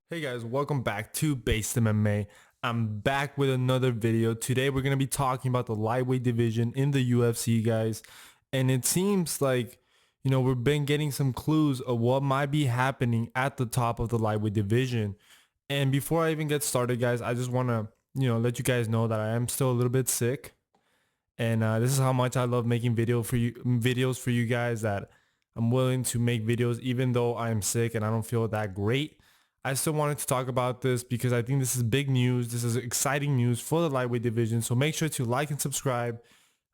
Hey guys, welcome back to Based MMA. I'm back with another video. Today we're going to be talking about the lightweight division in the UFC, guys. And it seems like, we've been getting some clues of what might be happening at the top of the lightweight division. And before I even get started, guys, I just want to, let you guys know that I am still a little bit sick. And this is how much I love making videos for you guys, that I'm willing to make videos even though I'm sick and I don't feel that great. I still wanted to talk about this because I think this is big news. This is exciting news for the lightweight division. So make sure to like and subscribe,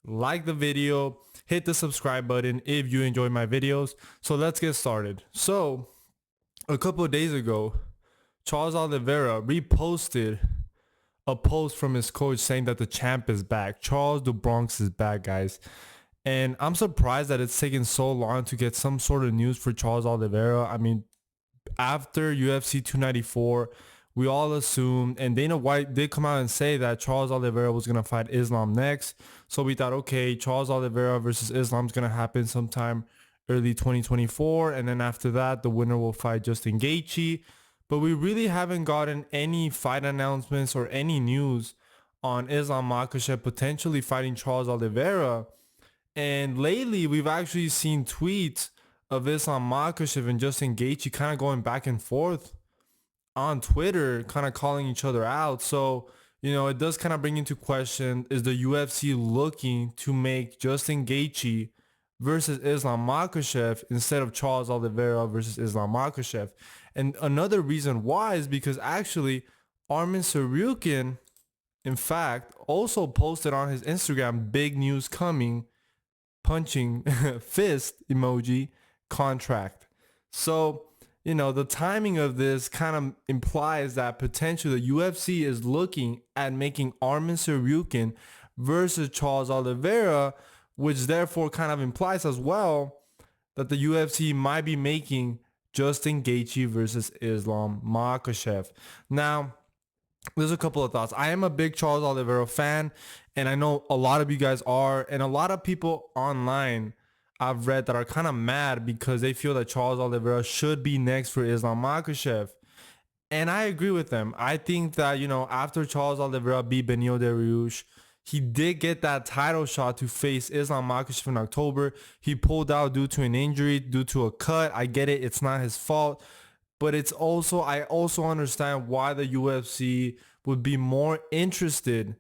like the video, hit the subscribe button if you enjoy my videos. So let's get started. So a couple of days ago, Charles Oliveira reposted a post from his coach saying that the champ is back. Charles the Bronx is back, guys. And I'm surprised that it's taken so long to get some sort of news for Charles Oliveira. I mean, after UFC 294, we all assumed, and Dana White did come out and say that Charles Oliveira was going to fight Islam next. So we thought, okay, Charles Oliveira versus Islam is going to happen sometime early 2024. And then after that, the winner will fight Justin Gaethje. But we really haven't gotten any fight announcements or any news on Islam Makhachev potentially fighting Charles Oliveira. And lately, we've actually seen tweets of Islam Makhachev and Justin Gaethje kind of going back and forth on Twitter, kind of calling each other out. So, it does kind of bring into question, is the UFC looking to make Justin Gaethje versus Islam Makhachev instead of Charles Oliveira versus Islam Makhachev? And another reason why is because actually Arman Tsarukyan, in fact, also posted on his Instagram, big news coming, punching fist emoji, contract. So, the timing of this kind of implies that potentially the UFC is looking at making Arman Tsarukyan versus Charles Oliveira, which therefore kind of implies as well that the UFC might be making Justin Gaethje versus Islam Makhachev. Now, there's a couple of thoughts. I am a big Charles Oliveira fan, and I know a lot of you guys are, and a lot of people online I've read that are kind of mad because they feel that Charles Oliveira should be next for Islam Makhachev. And I agree with them. I think that, after Charles Oliveira beat Beneil Dariush, he did get that title shot to face Islam Makhachev in October. He pulled out due to an injury, due to a cut. I get it. It's not his fault. But I also understand why the UFC would be more interested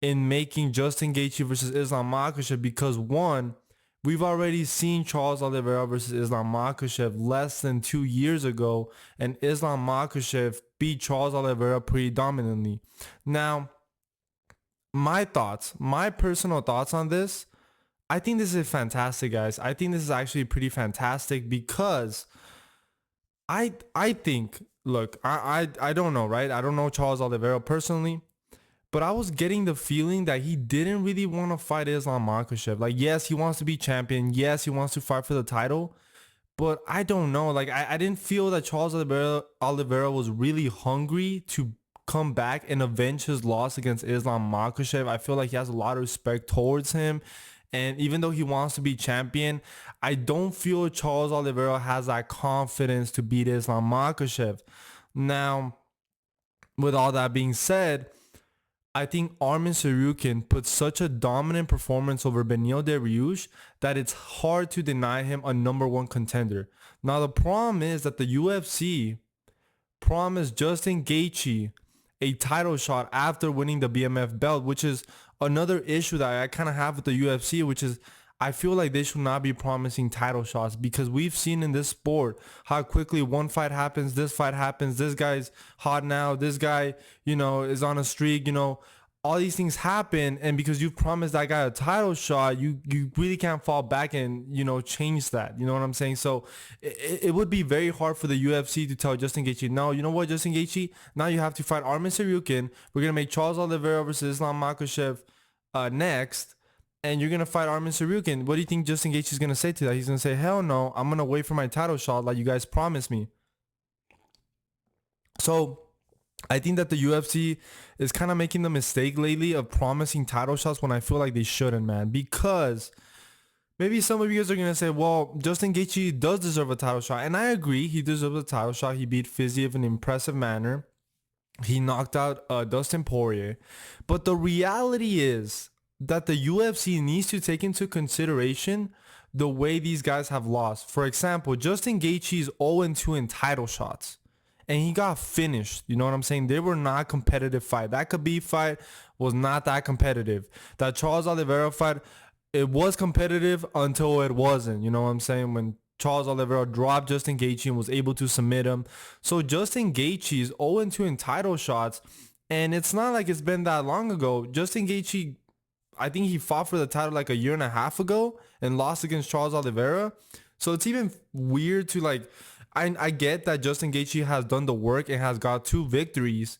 in making Justin Gaethje versus Islam Makhachev because, one, we've already seen Charles Oliveira versus Islam Makhachev less than 2 years ago, and Islam Makhachev beat Charles Oliveira pretty dominantly. Now, my personal thoughts on this, I think this is fantastic, guys. I think this is actually pretty fantastic because I think, look, I don't know, right? I don't know Charles Oliveira personally, but I was getting the feeling that he didn't really want to fight Islam Makhachev. Like, yes, he wants to be champion. Yes, he wants to fight for the title. But I don't know. Like, I didn't feel that Charles Oliveira was really hungry to come back and avenge his loss against Islam Makhachev. I feel like he has a lot of respect towards him. And even though he wants to be champion, I don't feel Charles Oliveira has that confidence to beat Islam Makhachev. Now, with all that being said, I think Arman Tsarukyan put such a dominant performance over Beneil Dariush that it's hard to deny him a number one contender. Now, the problem is that the UFC promised Justin Gaethje a title shot after winning the BMF belt, which is another issue that I kind of have with the UFC, which is I feel like they should not be promising title shots because we've seen in this sport how quickly one fight happens, this fight happens, this guy's hot now, this guy, is on a streak, all these things happen. And because you've promised that guy a title shot, you really can't fall back and, change that. You know what I'm saying? So it would be very hard for the UFC to tell Justin Gaethje, no, you know what, Justin Gaethje, now you have to fight Arman Tsarukyan. We're going to make Charles Oliveira versus Islam Makhachev next. And you're going to fight Arman Tsarukyan. What do you think Justin Gaethje is going to say to that? He's going to say, hell no, I'm going to wait for my title shot like you guys promised me. So I think that the UFC is kind of making the mistake lately of promising title shots when I feel like they shouldn't, man. Because maybe some of you guys are gonna say, well, Justin Gaethje does deserve a title shot, and I agree, he deserves a title shot. He beat Fiziev in an impressive manner. He knocked out Dustin Poirier, but the reality is that the UFC needs to take into consideration the way these guys have lost. For example, Justin Gaethje is 0-2 in title shots, and he got finished. You know what I'm saying? They were not competitive fight. That Khabib fight was not that competitive. That Charles Oliveira fight, it was competitive until it wasn't. You know what I'm saying? When Charles Oliveira dropped Justin Gaethje and was able to submit him. So Justin Gaethje is 0-2 in title shots, and it's not like it's been that long ago. Justin Gaethje, I think he fought for the title like a year and a half ago and lost against Charles Oliveira. So it's even weird to like, I get that Justin Gaethje has done the work and has got 2 victories,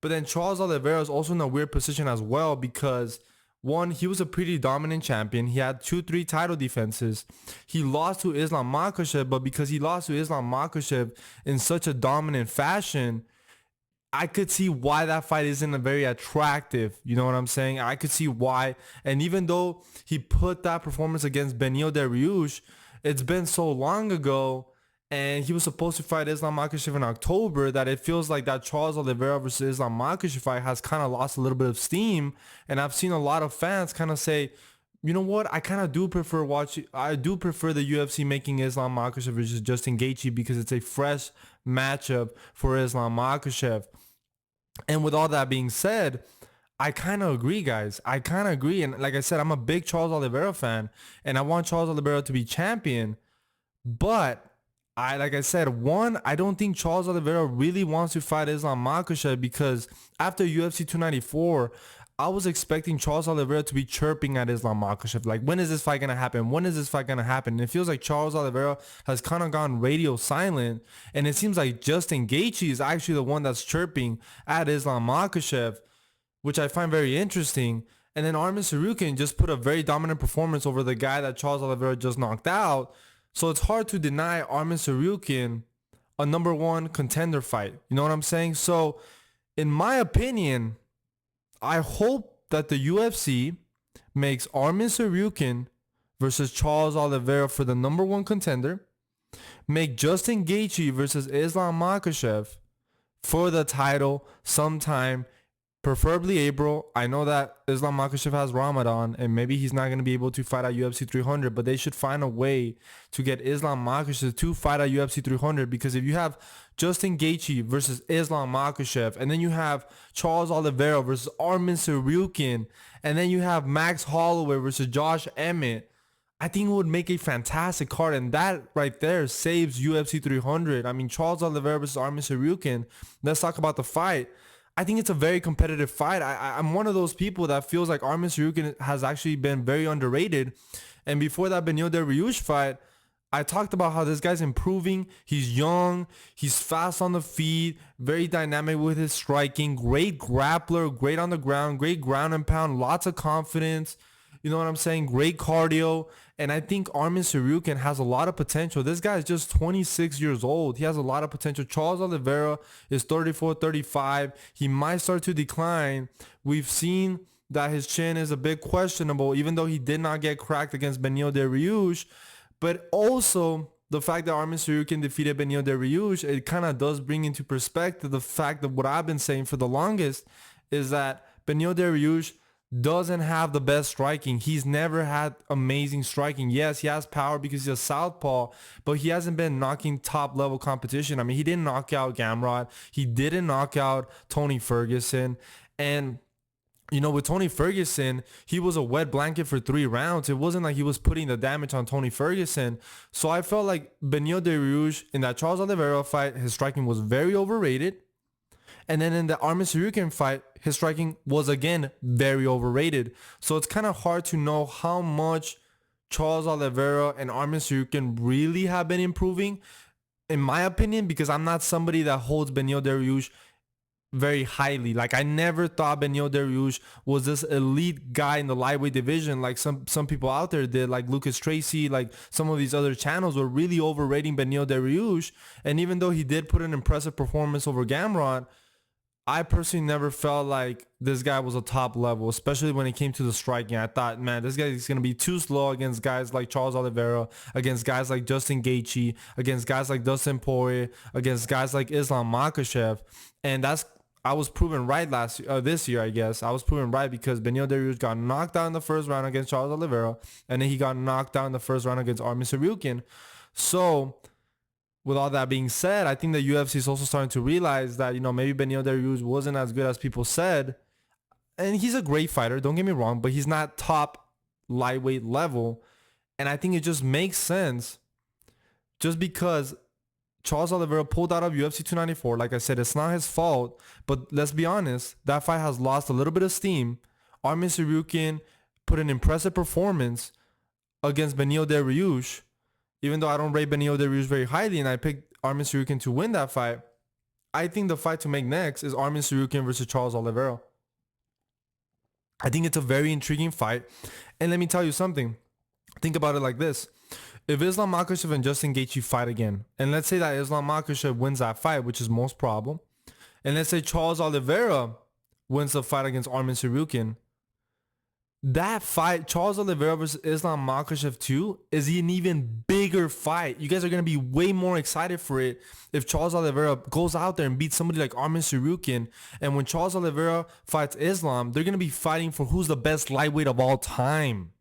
but then Charles Oliveira is also in a weird position as well because one, he was a pretty dominant champion. He had 2-3 title defenses. He lost to Islam Makhachev, but because he lost to Islam Makhachev in such a dominant fashion, I could see why that fight isn't a very attractive. You know what I'm saying? I could see why. And even though he put that performance against Beneil Dariush, it's been so long ago, and he was supposed to fight Islam Makhachev in October, that it feels like that Charles Oliveira versus Islam Makhachev fight has kind of lost a little bit of steam. And I've seen a lot of fans kind of say, you know what, I do prefer the UFC making Islam Makhachev versus Justin Gaethje because it's a fresh matchup for Islam Makhachev. And with all that being said, I kind of agree, guys. I kind of agree. And like I said, I'm a big Charles Oliveira fan, and I want Charles Oliveira to be champion. But like I said, one, I don't think Charles Oliveira really wants to fight Islam Makhachev because after UFC 294, I was expecting Charles Oliveira to be chirping at Islam Makhachev. Like, when is this fight going to happen? When is this fight going to happen? And it feels like Charles Oliveira has kind of gone radio silent. And it seems like Justin Gaethje is actually the one that's chirping at Islam Makhachev, which I find very interesting. And then Arman Tsarukyan just put a very dominant performance over the guy that Charles Oliveira just knocked out. So it's hard to deny Arman Tsarukyan a number 1 contender fight. You know what I'm saying? So in my opinion, I hope that the UFC makes Arman Tsarukyan versus Charles Oliveira for the number 1 contender, make Justin Gaethje versus Islam Makhachev for the title sometime, preferably April. I know that Islam Makhachev has Ramadan and maybe he's not going to be able to fight at UFC 300, but they should find a way to get Islam Makhachev to fight at UFC 300, because if you have Justin Gaethje versus Islam Makhachev, and then you have Charles Oliveira versus Arman Tsarukyan, and then you have Max Holloway versus Josh Emmett, I think it would make a fantastic card, and that right there saves UFC 300. I mean, Charles Oliveira versus Arman Tsarukyan, let's talk about the fight. I think it's a very competitive fight. I'm one of those people that feels like Arman Tsarukyan has actually been very underrated. And before that Beneil Dariush fight, I talked about how this guy's improving. He's young. He's fast on the feet. Very dynamic with his striking. Great grappler. Great on the ground. Great ground and pound. Lots of confidence. You know what I'm saying? Great cardio. And I think Arman Tsarukyan has a lot of potential. This guy is just 26 years old. He has a lot of potential. Charles Oliveira is 34, 35. He might start to decline. We've seen that his chin is a bit questionable, even though he did not get cracked against Beneil Dariush. But also, the fact that Arman Tsarukyan defeated Beneil Dariush, it kind of does bring into perspective the fact that what I've been saying for the longest is that Beneil Dariush doesn't have the best striking. He's never had amazing striking. Yes, he has power because he's a southpaw, but he hasn't been knocking top level competition. I mean, he didn't knock out Gamrot. He didn't knock out Tony Ferguson. And you know, with Tony Ferguson, he was a wet blanket for 3 rounds. It wasn't like he was putting the damage on Tony Ferguson. So I felt like Beneil Dariush in that Charles Oliveira fight, his striking was very overrated. And then in the Arman Tsarukyan fight, his striking was again very overrated. So it's kind of hard to know how much Charles Oliveira and Arman Tsarukyan really have been improving, in my opinion, because I'm not somebody that holds Beneil Dariush very highly. Like, I never thought Beneil Dariush was this elite guy in the lightweight division like some people out there did, like Lucas Tracy, like some of these other channels were really overrating Beneil Dariush. And even though he did put an impressive performance over Gamrot, I personally never felt like this guy was a top level, especially when it came to the striking. I thought, man, this guy is going to be too slow against guys like Charles Oliveira, against guys like Justin Gaethje, against guys like Dustin Poirier, against guys like Islam Makhachev. And I was proven right this year, I guess. I was proven right because Beneil Dariush got knocked out in the first round against Charles Oliveira, and then he got knocked out in the first round against Arman Tsarukyan. So with all that being said, I think the UFC is also starting to realize that, maybe Beneil Dariush wasn't as good as people said. And he's a great fighter, don't get me wrong, but he's not top lightweight level. And I think it just makes sense just because Charles Oliveira pulled out of UFC 294. Like I said, it's not his fault, but let's be honest, that fight has lost a little bit of steam. Arman Tsarukyan put an impressive performance against Beneil Dariush. Even though I don't rate Beneil Dariush very highly and I picked Arman Tsarukyan to win that fight, I think the fight to make next is Arman Tsarukyan versus Charles Oliveira. I think it's a very intriguing fight. And let me tell you something. Think about it like this. If Islam Makhachev and Justin Gaethje fight again, and let's say that Islam Makhachev wins that fight, which is most probable, and let's say Charles Oliveira wins the fight against Arman Tsarukyan, that fight, Charles Oliveira versus Islam Makhachev 2, is an even bigger fight. You guys are going to be way more excited for it if Charles Oliveira goes out there and beats somebody like Arman Tsarukyan. And when Charles Oliveira fights Islam, they're going to be fighting for who's the best lightweight of all time.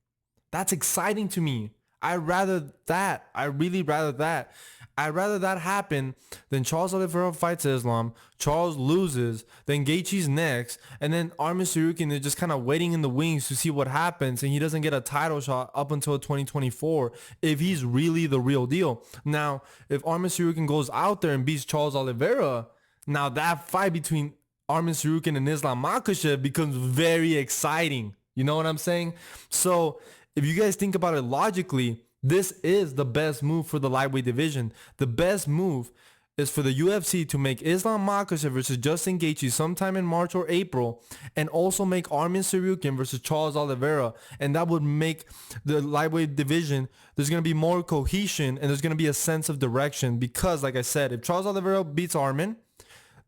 That's exciting to me. I'd rather that. I really rather that. I'd rather that happen than Charles Oliveira fights Islam, Charles loses, then Gaethje's next, and then Arman Tsarukyan is just kind of waiting in the wings to see what happens, and he doesn't get a title shot up until 2024 if he's really the real deal. Now, if Arman Tsarukyan goes out there and beats Charles Oliveira, now that fight between Arman Tsarukyan and Islam Makhachev becomes very exciting. You know what I'm saying? So if you guys think about it logically, this is the best move for the lightweight division. The best move is for the UFC to make Islam Makhachev versus Justin Gaethje sometime in March or April, and also make Arman Tsarukyan versus Charles Oliveira. And that would make the lightweight division, there's going to be more cohesion and there's going to be a sense of direction. Because like I said, if Charles Oliveira beats Arman,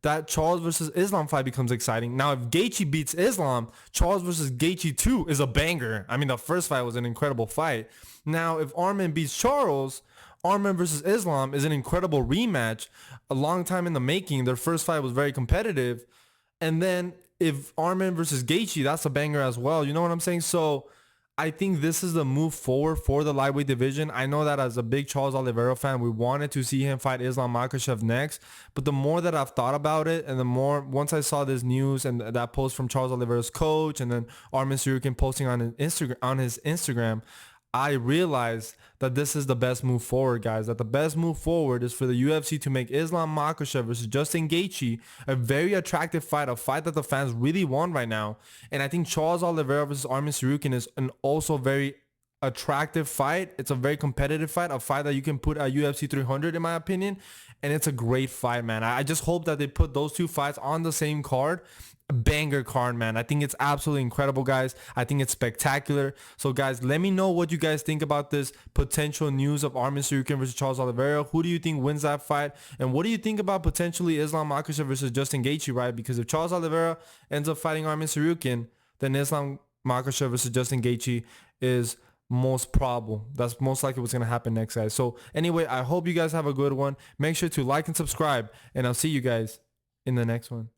that Charles versus Islam fight becomes exciting. Now, if Gaethje beats Islam, Charles versus Gaethje 2 is a banger. I mean, the first fight was an incredible fight. Now, if Arman beats Charles, Arman versus Islam is an incredible rematch. A long time in the making. Their first fight was very competitive. And then if Arman versus Gaethje, that's a banger as well. You know what I'm saying? So I think this is the move forward for the lightweight division. I know that as a big Charles Oliveira fan, we wanted to see him fight Islam Makhachev next. But the more that I've thought about it, and the more, once I saw this news and that post from Charles Oliveira's coach, and then Arman Tsarukyan posting on his Instagram, I realized that this is the best move forward, guys. That the best move forward is for the UFC to make Islam Makhachev versus Justin Gaethje a very attractive fight, a fight that the fans really want right now. And I think Charles Oliveira versus Arman Tsarukyan is an also very attractive fight. It's a very competitive fight, a fight that you can put at UFC 300 in my opinion. And it's a great fight, man. I just hope that they put those two fights on the same card. A banger card, man. I think it's absolutely incredible, guys. I think it's spectacular. So guys, let me know what you guys think about this potential news of Arman Tsarukyan versus Charles Oliveira. Who do you think wins that fight? And what do you think about potentially Islam Makhachev versus Justin Gaethje, right? Because if Charles Oliveira ends up fighting Arman Tsarukyan, then Islam Makhachev versus Justin Gaethje is most probable. That's most likely what's going to happen next, guys. So anyway, I hope you guys have a good one. Make sure to like and subscribe, and I'll see you guys in the next one.